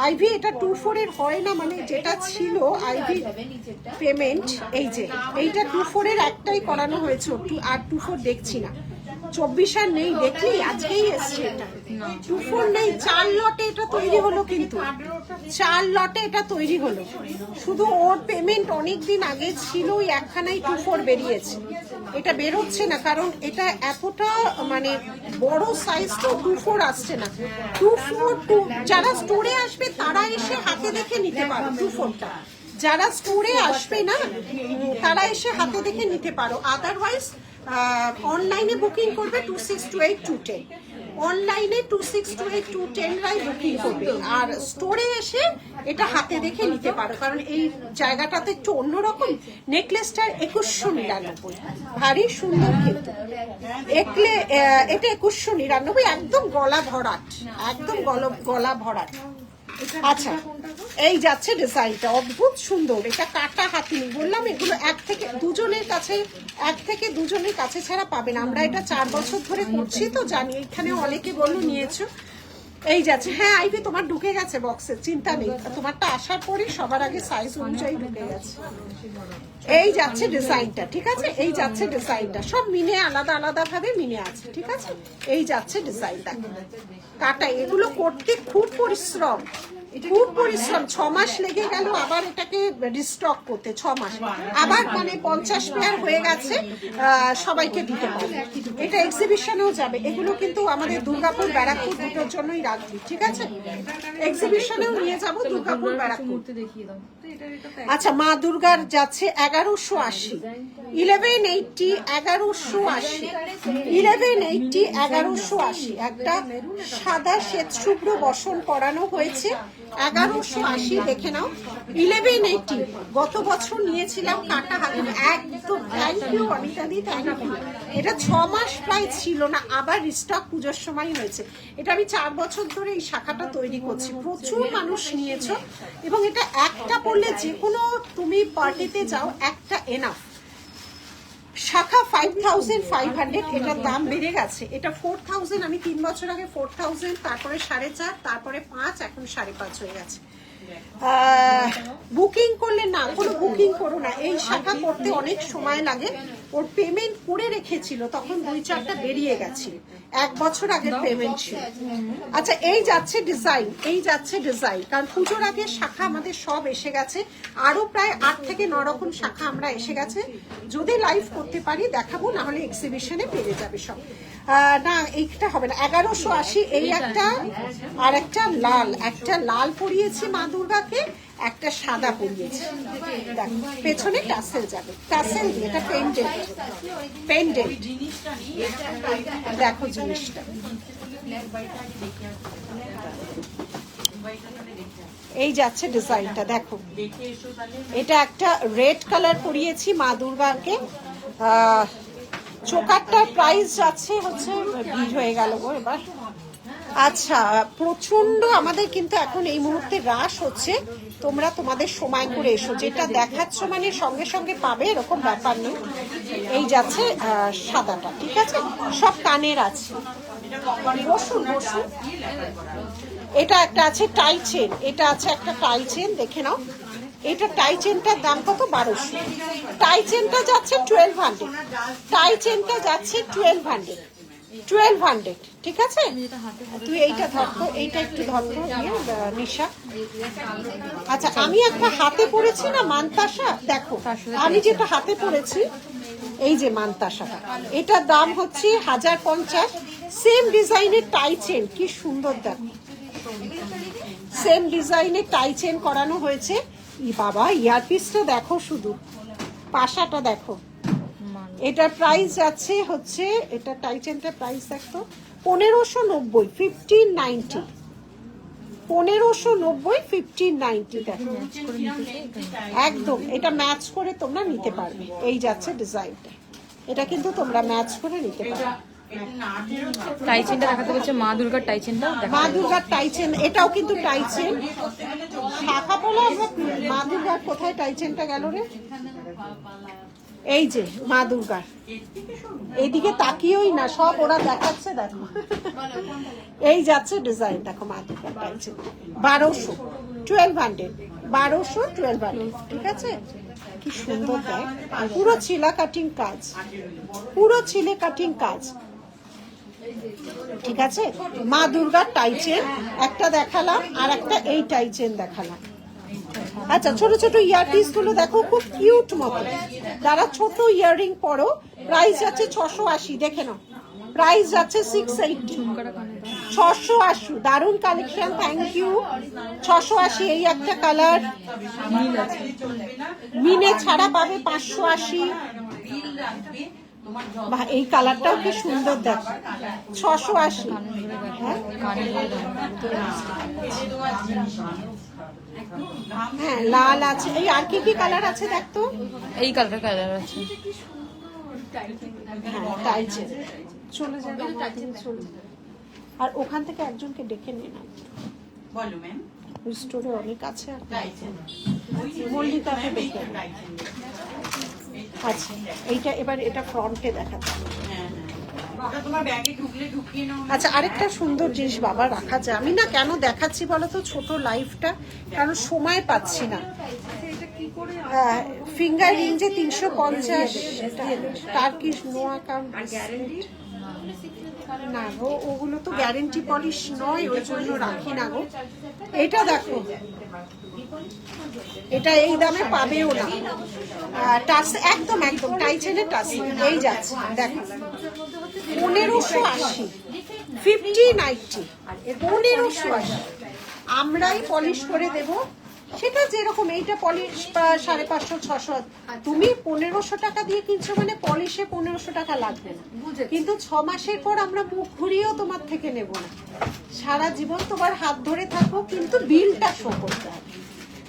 আইভি এটা 2-4 এর হয় না, মানে যেটা ছিল আইভি পেমেন্ট, এই যে এইটা 2-4 এর একটাই করানো হয়েছে, আর 2-4 দেখছি না। 24 আর নেই, দেখলি আজকেই এসছে এটা, 2-4 নেই। 4 লটে এটা তৈরি হলো, কিন্তু 4 লটে এটা তৈরি হলো, শুধু ওর পেমেন্ট অনেকদিন আগে ছিল, ওই একখানাই 2-4 বেরিয়েছে, এটা বেরোচ্ছে না, কারণ এটা এতটা মানে বড় সাইজ তো 2-4 আসছে না। 2-4 যারা স্টোরে আসবে তারা এসে হাতে দেখে নিতে পারো, 2-4টা যারা স্টোরে আসবে না তারা এসে হাতে দেখে নিতে পারো, আদারওয়াইজ অনলাইনে বুকিং করবে 2628-210, অনলাইনে 2628-210 রাই বুকিং করবে, আর স্টোরে এসে এটা হাতে দেখে নিতে পারো, কারণ এই জায়গাটাতে একটু অন্যরকম। নেকলেসটার 2199, ভারী সুন্দর কিন্তু, এটা 2199, একদম গলা ভরাট, একদম গলা ভরাট। আচ্ছা এই যাচ্ছে ডিজাইনটা, অদ্ভুত সুন্দর, এটা কাটা হাতি, বললাম এগুলো এক থেকে দুজনের কাছে ছাড়া পাবে না। আমরা এটা 4 বছর ধরে করছি তো জানি, এখানে অনেকে বললো নিয়েছো। এই যাচ্ছে, হ্যাঁ আইভি তোমার ঢুকে গেছে বক্সে, চিন্তা নেই, তোমারটা আসার পরে সবার আগে সাইজ অনুযায়ী ঢুকে গেছে। এই যাচ্ছে ডিজাইনটা, ঠিক আছে, এই যাচ্ছে ডিজাইনটা, সব মিনে আলাদা আলাদা ভাবে মিনে আছে, ঠিক আছে। এই যাচ্ছে ডিজাইনটা, কাটা, এগুলো করতে খুব পরিশ্রম, 6 মাস লেগে গেল আবার এটাকে রিস্টক করতে, 6 মাস, আবার মানে 50 পেয়ার হয়ে গেছে, সবাইকে দিতে পারবে। এটা এক্সিবিশনেও যাবে, এগুলো কিন্তু আমাদের দুর্গাপুর ব্যারাকপুর দুটোর জন্যই রাখবি, ঠিক আছে, এক্সিবিশনেও নিয়ে যাবো, দুর্গাপুর ব্যারাকপুর। আচ্ছা মা দুর্গার যাচ্ছে 1180, 1180, 1180, একটা সাদা শ্বেত শুভ্র বসন করানো হয়েছে, 1180 দেখে নাও, 1180, গত বছর নিয়েছিলাম কাটা হাতে, একদম থ্যাংক ইউ অনিতা দি, থ্যাংক ইউ। এটা 6 মাস প্রায় ছিল না, আবার রিস্টক পুজোর সময় হয়েছে। এটা আমি 4 বছর ধরে এই শাখাটা তৈরি করছি, প্রচুর মানুষ নিয়েছো, এবং এটা একটা পড়লে যে কোনো তুমি পার্টিতে যাও, একটা এনাফ। শাখা 5500, এটার দাম বেড়ে গেছে, এটা 4000, আমি 3 বছর আগে 4000, তারপরে 4.5, তারপরে 5, এখন 5.5 হয়ে গেছে। বুকিং করলে না, কোনো বুকিং করো না, এই শাখা করতে অনেক সময় লাগে, ওর পেমেন্ট করে রেখেছিল, তখন 2-4টা বেরিয়ে গেছে, 1 বছর আগের পেমেন্ট ছিল। আচ্ছা এই যাচ্ছে ডিজাইন, এই যাচ্ছে ডিজাইন, কারণ পুজোর আগে শাখা আমাদের সব এসে গেছে, আরো প্রায় 8 থেকে 9 রকম শাখা আমরা এসে গেছে, যদি লাইভ করতে পারি দেখাবো, না হলে এক্সিবিশনে পেয়ে যাবে সব। না এইটা হবে না, 1180, এই একটা, আর একটা লাল পরিয়েছি মা দুর্গাকে, একটা সাদা পরিয়েছি, দেখো পেছনে টাসেল যাবে, টাসেল দিয়ে, এটা পেন্ডেন্ট, দেখো জিনিসটা, এই যাচ্ছে ডিজাইনটা দেখো, দেখে এসো তাহলে। এটা একটা রেড কালার পরিয়েছি মা দুর্গাকে। চোকারটার প্রাইস যাচ্ছে হচ্ছে, ভিড় হয়ে গেল গো এবার। আচ্ছা, প্রচন্ড আমাদের কিন্তু এখন এই মুহূর্তে রাশ হচ্ছে, তোমরা তোমাদের সময় করে এসো, যেটা দেখাচ্ছ মানে সঙ্গে সঙ্গে পাবে এরকম ব্যাপার নেই। এই যাচ্ছে সাদাটা, ঠিক আছে, সব কানের আছে। বসুন বসুন। এটা একটা আছে টাই চেন, এটা আছে একটা টাই চেন, দেখে নাও। এটা টাই চেনটার দাম কত? 1200। টাই চেনটা যাচ্ছে 1200, টাই চেনটা যাচ্ছে 1200, ঠিক আছে। তুই এইটা ধরতো, এইটা একটু ধরতো নিশা। আচ্ছা, আমি একটা হাতে পরেছি না মানতাসা, দেখো আমি যেটা হাতে পরেছি, এই যে মানতাসাটা, এটার দাম হচ্ছে 1050। সেম ডিজাইনের টাই চেন, কি সুন্দর দেখো, সেম ডিজাইনের টাই চেন করানো হয়েছে। বাবা, ইয়ারপিসটা দেখো, শুধু পাশাটা দেখো। এটার প্রাইস যাচ্ছে হচ্ছে, এটা টাই চেনটার প্রাইস দেখো 1590, 1590, 1590, 1590 দেখো একদম। এটা ম্যাচ করে তোমরা নিতে পারবে, এই যাচ্ছে ডিজাইনটা, এটা কিন্তু তোমরা ম্যাচ করে নিতে পারবে। টাই চেনটা দেখাতে বলছে, মা দুর্গার টাই চেনটা, মা দুর্গার টাই চেন, এটাও কিন্তু টাই চেন। শাখা পলা, মা দুর্গার কোথায় টাই চেনটা গেল রে? এই যে মা দুর্গার, এইদিকে তাকিয়েই না, সব ওরা দেখাচ্ছে দেখো। এই যাচ্ছে ডিজাইন দেখো, মা দুর্গার টাই চেন 1200, 1200, 1200, 1200, ঠিক আছে। কি সুন্দর দেখ, পুরো ছিলা কাটিং কাজ, পুরো ছিলে কাটিং কাজ, ঠিক আছে। মা দুর্গার টাই চেন একটা দেখালাম, আর একটা এই টাই চেন দেখালাম। আচ্ছা, ছোট ছোট ইয়ারপিস গুলো দেখো, খুব কিউট মতো, যারা ছোট ইয়াররিং পরো। প্রাইস যাচ্ছে 680, দেখে নাও, প্রাইস যাচ্ছে 680, 680। দারুণ কালেকশন, থ্যাংক ইউ। 680, এই একটা কালার মিনে ছাড়া পাবে 580। এই কালারটাও কি সুন্দর দেখো, 680। হ্যাঁ, লাল আছে। এই আর কি কি কালার আছে দেখতো, এই কালার আছে। হ্যাঁ, টাই চেন চলে যাবে, চলে। আর ওখান থেকে একজনকে ডেকে নিয়ে না, বলো ম্যাম। ওই স্টোরে অনেক আছে, আর মল্লিকাকে ডেকে। আচ্ছা, এইটা এবার এটা ফ্রন্টে দেখাতে। আচ্ছা, আরেকটা সুন্দর জিনিস বাবা রাখা যায়, আমি না কেন দেখাচ্ছি বলো তো, ছোট লাইফটা, কারণ সময় পাচ্ছি না। ফিঙ্গার রিং যে 350, টার্কিশ নোয়া কাম, না গো, ওগুলো তো গ্যারেন্টি পলিশ নয়, ওই জন্য রাখি না গো। এটা দেখো, এটা এই দামে পাবেও না, টাস একদম একদম টাই চেনের টাস। এই যাচ্ছে দেখো 1580, 1590, 1580। আমরাই পলিশ করে দেব, সেটা যেরকম, এইটা পলিশ 550, 600, তুমি 1500 টাকা দিয়ে কিনছো মানে পলিশে 1500 টাকা লাগবে না, কিন্তু 6 মাসের পর আমরা মুখ ঘুরিয়েও তোমার থেকে নেব না, সারা জীবন তোমার হাত ধরে থাকবো, কিন্তু বিলটা শো করতে হবে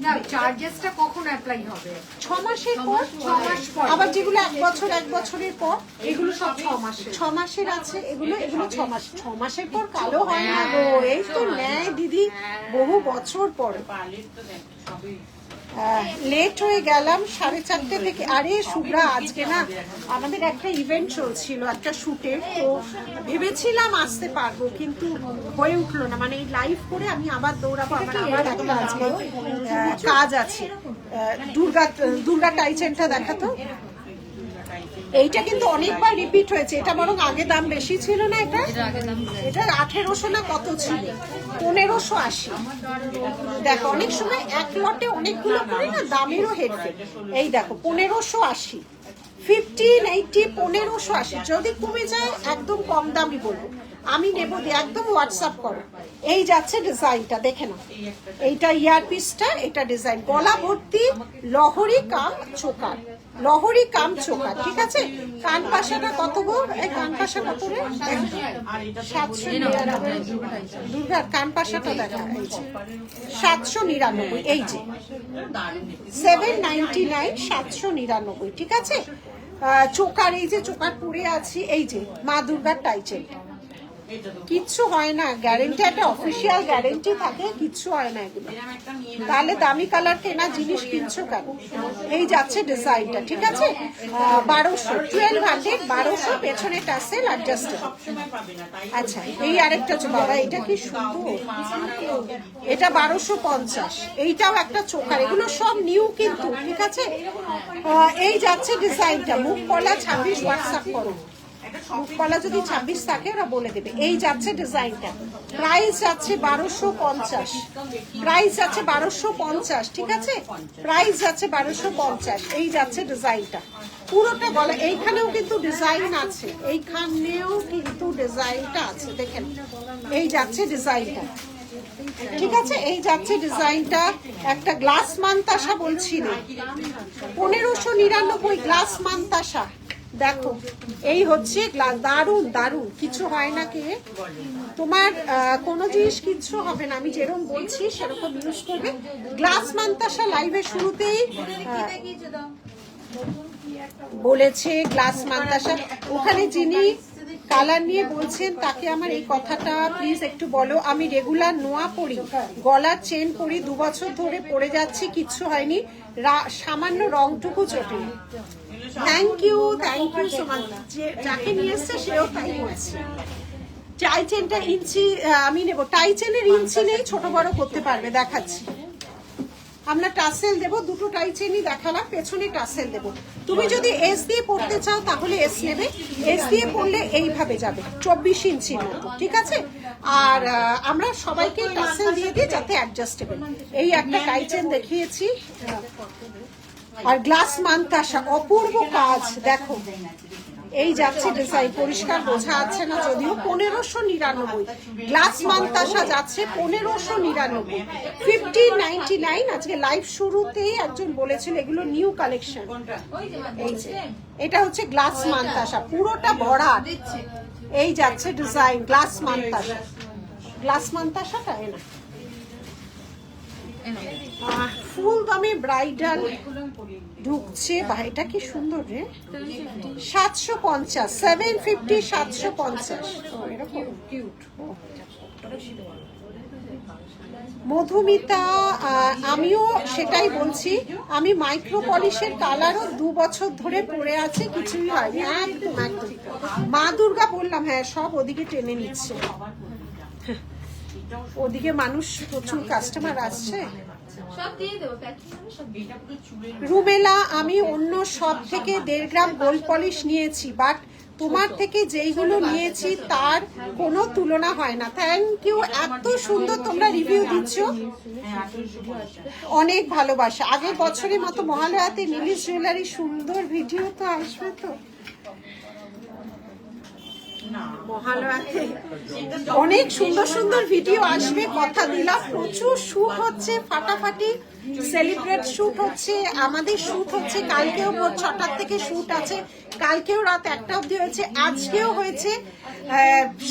না। চার্জেসটা কখন অ্যাপ্লাই হবে? 6 মাসের পর, 6 মাস পর। আবার যেগুলো 1 বছর, 1 বছরের পর, এগুলো সব 6 মাসের, 6 মাসের আছে এগুলো, এগুলো 6 মাস, 6 মাসের পর কালো হয় না গো, এই তো নেয় দিদি বহু বছর পর। লেট হয়ে গেলাম 4:30 থেকে। আরে শুভ্রা, আজকে না আমাদের একটা ইভেন্ট চলছিল, একটা শুটের, তো ভেবেছিলাম আসতে পারবো, কিন্তু হয়ে উঠলো না, মানে এই লাইভ করে আমি আবার দৌড়াবো, আবার একটা আজকে কাজ আছে। দুর্গা টাই চেনটা দেখাতো, এইটা কিন্তু অনেকবার রিপিট হয়েছে, এটা বরং আগে দাম বেশি ছিল না, এটা 1800 না কত ছিল, 1580। দেখো, অনেক সময় এক লটে অনেকগুলো করে না দামেরও হেরফের। এই দেখো 1580, 1580, 1580। যদি কমে যায় একদম কম দামই বলবো, আমি নেব দিয়ে একদম হোয়াটসঅ্যাপ করো। এই যাচ্ছে ডিজাইনটা, দেখে নাও। এইটা ইয়ারপিসটা, এটা ডিজাইন গলা ভর্তি লহরি কাম চোকার, লহরি কাম চোকার, ঠিক আছে। কান পাশাটা কত গো? এই কান পাশা কত রে? 799। দুর্গার কান পাশাটা দেখা, এই যে 799, এই যে 799, 799, ঠিক আছে। চোকার, এই যে চোকার পরে আছি, এই যে মা দুর্গার টাইটেল, কিচ্ছু হয় না, গ্যারেন্টি, একটা অফিসিয়াল গ্যারেন্টি থাকে, কিচ্ছু হয় না এগুলো। তাহলে দামি কালার কেনা জিনিস কিনছো কেন? এই যাচ্ছে ডিজাইনটা, ঠিক আছে। 1200, 1200, 1200, পেছনে টাসেল অ্যাডজাস্টেবল। আচ্ছা, এই আরেকটা হচ্ছে বাবা, এটা কি সুন্দর, এটা 1250, এইটাও একটা চোকার, এগুলো সব নিউ কিন্তু, ঠিক আছে। এই যাচ্ছে ডিজাইনটা, মুখ পলা 26 হোয়াটসঅ্যাপ করো, মুখকলা যদি 26 থাকে ওরা বলে দেবে। এই যাচ্ছে ডিজাইনটা, প্রাইস যাচ্ছে 1250, প্রাইস যাচ্ছে 1250, ঠিক আছে, প্রাইস যাচ্ছে 1250। এই যাচ্ছে ডিজাইনটা, পুরোটা গলা, এইখানেও কিন্তু ডিজাইন আছে, এইখানেও কিন্তু ডিজাইনটা আছে, দেখেন। এই যাচ্ছে ডিজাইনটা, ঠিক আছে। এই যাচ্ছে ডিজাইনটা, একটা গ্লাস মানতাসা বলছি না, 1599 গ্লাস মানতাসা, দেখো। এই হচ্ছে দারুন দারুন, কিছু হয় না কে তোমার, কোনো জিনিস কিচ্ছু হবে না, আমি যেরকম বলছি সেরকম ইউজ করবে। গ্লাস মান্তাসা লাইভের শুরুতেই বলেছে গ্লাস মান্তাসা, ওখানে যিনি কালার নিয়ে বলছেন তাকে আমার এই কথাটা প্লিজ একটু বলো। আমি রেগুলার নোয়া পরি, গলার চেন পরি, 2 বছর ধরে পরে যাচ্ছি, কিচ্ছু হয়নি, সামান্য রংটুকু চটে। Thank you so much. যাকে নিয়ে এসছে সেও তাই বলছে। টাই চেনটা ইঞ্চি আমি নেব, টাই চেনের ইঞ্চি নেই, ছোট বড় করতে পারবে, দেখাচ্ছি। আমরা টাসেল দেব, দুটো টাই চেনই দেখালাম, পেছনে টাসেল দেব। তুমি যদি এস দিয়ে পড়তে চাও তাহলে এস নেবে, এস দিয়ে পড়লে এইভাবে যাবে 24 ইঞ্চির মতো, ঠিক আছে। আর আমরা সবাইকে টাসেল দিয়ে দিই যাতে অ্যাডজাস্টেবল। এই একটা টাই চেন দেখিয়েছি, আর গ্লাস মান্তাসা অপূর্ব কাজ, দেখো। এই যাচ্ছে ডিজাইন, পরিষ্কার বোঝা যাচ্ছে না যদিও, 1599 গ্লাস মান্তাসা যাচ্ছে 1599, 1599। আজকে লাইভ শুরুতেই একজন বলেছিল এগুলো নিউ কালেকশন। এই যে এটা হচ্ছে গ্লাস মান্তাসা, পুরোটা ভরা। এই যাচ্ছে ডিজাইন গ্লাস মান্তাসা, গ্লাস মান্তাসাটা এনা ফুল দামে ব্রাইডাল ঢুকছে। এটা কি সুন্দর রে, 750, 750, 750, এরকম কিউট। মধুমিতা, আমিও সেটাই বলছি, আমি মাইক্রো পলিশের কালারও 2 বছর ধরে পরে আছে, কিছুই হয়নি, একদম একদম। মা দুর্গা বললাম, হ্যাঁ সব ওদিকে টেনে নিচ্ছে, ওদিকে মানুষ প্রচুর কাস্টমার আসছে। রুমেলা, আমি অন্য সব থেকে 1.5 গ্রাম গোল্ড পলিশ নিয়েছি, বাট তোমার থেকে যেইগুলো নিয়েছি তার কোনো তুলনা হয় না। থ্যাংক ইউ, এত সুন্দর তোমরা রিভিউ দিচ্ছ, অনেক ভালোবাসা। আগের বছরের মতো মহালয়াতে নীলিশ জুয়েলারি সুন্দর ভিডিও তো আসবে তো, মহালয়াতে অনেক সুন্দর সুন্দর ভিডিও আসবে, কথা দিলাম। প্রচুর শুট হচ্ছে, ফাটাফাটি সেলিব্রেট শুট হচ্ছে, আমাদের শুট হচ্ছে, কালকেও ভোর 6টার থেকে শুট আছে, কালকেও রাত 1টা অবধি হয়েছে, আজকেও হয়েছে।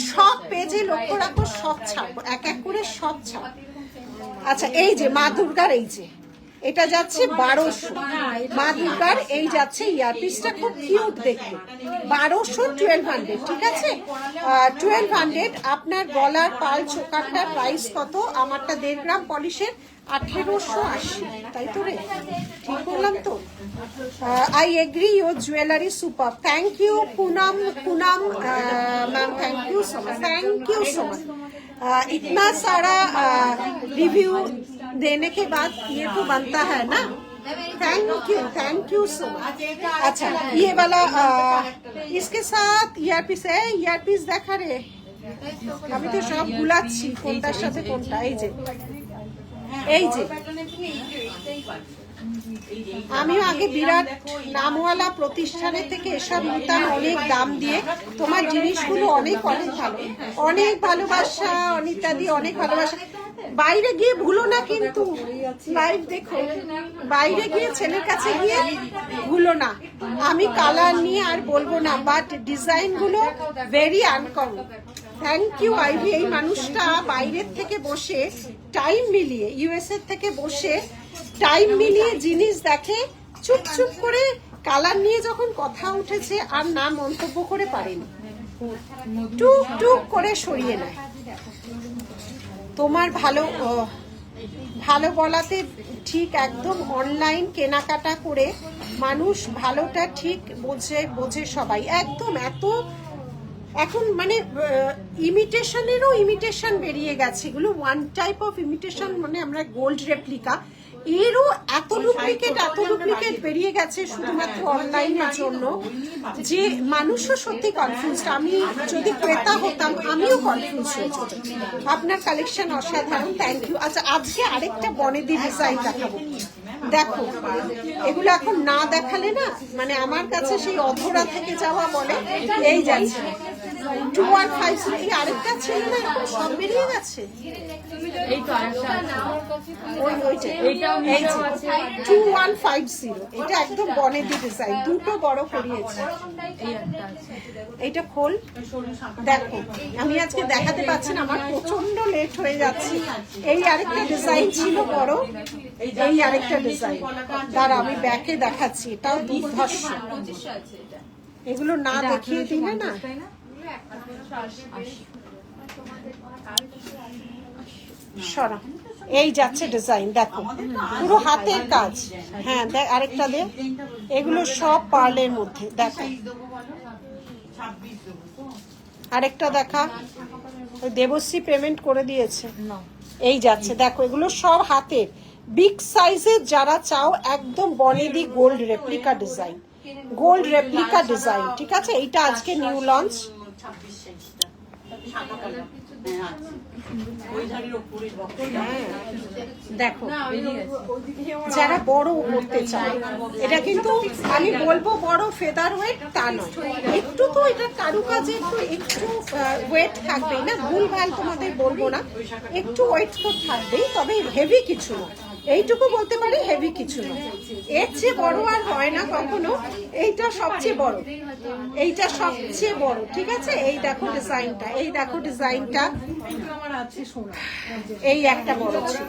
সব পেজে লক্ষ্য রাখো, সব ছাড়বো, এক এক করে সব ছাড়বো। আচ্ছা, এই যে মা দুর্গার, এই যে এটা যাচ্ছে 1200, মা দুর্গার এই যাচ্ছে ইয়ারপিসটা, খুব কিউট দেখতে, 1200, 1200, ঠিক আছে। 1200। আপনার গলার পাল চোকারটার প্রাইস কত? আমারটা 1.5 গ্রাম পলিশের 1880, তাই তো রে, ঠিক বললাম তো? I agree, your jewellery super. Thank you Poonam ma'am, thank you so much, thank you so much. इतना सारा रिव्यू देने के बाद ये तो बनता है ना, थैंक यू सो मच। अच्छा, ये वाला इसके साथ ইয়ারপিস, ইয়ারপিস দেখা রে, আমি তো সব ভুলাচ্ছি কোনটার সাথে কোনটা। এই যে এই যে আমিও আগে বিরাট নামওয়ালা প্রতিষ্ঠানে থেকে এসব নিতাম অনেক দাম দিয়ে। তোমার জিনিসগুলো অনেক অনেক ভালো, অনেক ভালোবাসা অনিতাদি, অনেক ভালোবাসা। বাইরে গিয়ে ভুলো না কিন্তু, লাইভ দেখো, বাইরে গিয়ে ছেলের কাছে গিয়ে ভুলো না। আমি কালার নিয়ে আর বলবো না, বাট ডিজাইন গুলো very uncommon. Thank you Ivy. এই মানুষটা বাইরের থেকে বসে টাইম মিলিয়ে, ইউএসএ থেকে বসে টাইম মিলিয়ে জিনিস দেখে, চুপ চুপ করে কালার নিয়ে যখন কথা উঠেছে আর না মন্তব্য করে পারেনি, টুক টুক করে সরিয়ে নেয়। তোমার ভালো ভালো বলাতে ঠিক একদম অনলাইন কেনাকাটা করে মানুষ ভালোটা ঠিক বোঝে সবাই একদম। এত এখন মানে ইমিটেশনেরও ইমিটেশন বেরিয়ে গেছে, এগুলো ওয়ান টাইপ অফ ইমিটেশন, মানে আমরা গোল্ড রেপ্লিকা, এরও এত ডুপ্লিকেট বেরিয়ে গেছে শুধুমাত্র অনলাইনের জন্য যে মানুষও সত্যি কনফিউজড। আমি যদি ক্রেতা হতাম আমিও কনফিউজ হয়ে যেতাম। আপনার কালেকশন অসাধারণ, থ্যাংক ইউ। আচ্ছা, আজকে আরেকটা বনেদি ডিজাইন দেখাবো, দেখো। এগুলো এখন না দেখালে না, মানে আমার কাছে সেই অধরা থেকে যাওয়া বলে এই যাচ্ছে। 2150 এই আরেকটা ছিল না, এখন সব বেরিয়ে গেছে। এই তো আরেকটা ওইটা এইটাও এই যে 2150, এটা একদম বনেদি ডিজাইন, দুটো বড় করিয়েছে। এই একটা আছে। এইটা খোল, দেখো। আমি আজকে দেখাতে পাচ্ছি না, আমার প্রচন্ড লেট হয়ে যাচ্ছে। এই আরেকটা ডিজাইন ছিল বড়, এই আরেকটা ডিজাইন, দাঁড়া আমি ব্যাকে দেখাচ্ছি, এটাও দুর্ধর্ষ। এগুলো না দেখিয়ে দিলে না। সরা, এই যাচ্ছে ডিজাইন, দেখো পুরো হাতের কাজ। হ্যাঁ দেখ আরেকটা দে, এগুলো সব পার্লের মধ্যে, দেখো আরেকটা দেখা। ওই দেবশ্রী পেমেন্ট করে দিয়েছে, এই যাচ্ছে দেখো, এগুলো সব হাতের বিগ সাইজের। যারা চাও একদম বনেদি gold replica design, gold replica design, ঠিক আছে। এইটা আজকে নিউ লঞ্চ। দেখো যারা বড় করতে চায়, এটা কিন্তু আমি বলবো বড় ফেদার ওয়েট তা নয়, একটু তো এটা কারুকাজে একটু ওয়েট থাকবেই না, ভুলভাল তোমাদের বলবো না, একটু ওয়েট তো থাকবেই, তবে হেভি কিছু না। এইটুকু বলতে পারি হেভি কিছু না, এর চেয়ে বড় আর হয় না কখনো। এইটা সবচেয়ে বড়, এইটা সবচেয়ে বড়, ঠিক আছে। এই দেখো ডিজাইনটা, এই দেখো ডিজাইনটা, এই একটা বড় ছিল।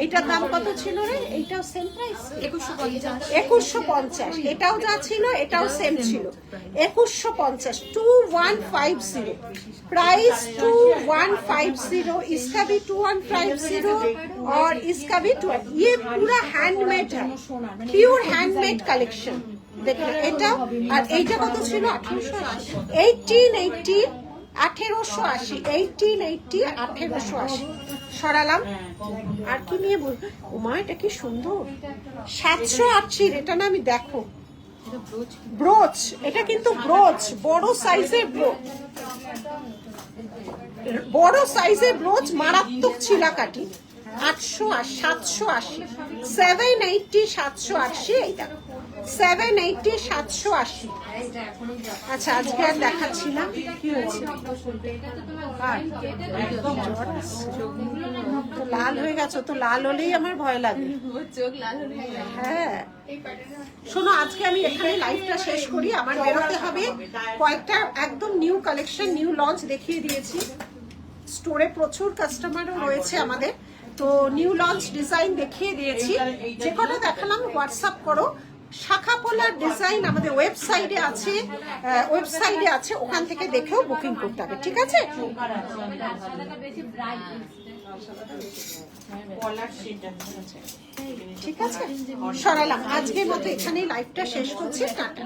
এইটার দাম কত ছিল রে? এইটাও সেম প্রাইস 2150। এটাও যা ছিল এটাও সেম ছিল 2150। 2150 प्राइस 2150। इसका भी 2150 और इसका भी 12। ये पूरा हैंडमेड है, प्योर हैंडमेड कलेक्शन। দেখুন এটা, আর এইটা কত ছিল? 1880 1880 1880। সরালাম। আর কি নিয়ে বলবো? ওমা এটা কি সুন্দর, 780। এটা না আমি দেখো ব্রোচ, এটা কিন্তু ব্রোচ, বড় সাইজের ব্রোচ, বড় সাইজের ব্রোচ, মারাত্মক ছিলাকাটি। 880 780 780 780। এই দেখো 780 780। আচ্ছা আজকে আর দেখাচ্ছি না, কি হয়েছে? তো লাল হয়ে গেছে, তো লাল হলেই আমার ভয় লাগে। হ্যাঁ শোনো, আজকে আমি এখানে লাইভটা শেষ করি, আমার বেরোতে হবে। কয়েকটা একদম নিউ কালেকশন, নিউ লঞ্চ দেখিয়ে দিয়েছি। স্টোরে প্রচুর কাস্টমারও রয়েছে আমাদের, তো নিউ লঞ্চ ডিজাইন দেখিয়ে দিয়েছি। যে কটা দেখালাম হোয়াটসঅ্যাপ করো। শাখা পোলার ডিজাইন আমাদের ওয়েবসাইটে আছে, ওখান থেকে দেখেও বুকিং করতে হবে, ঠিক আছে। ঠিক আছে, সরালাম। আজকের মতো এখানেই লাইভটা শেষ করছি, টাটা।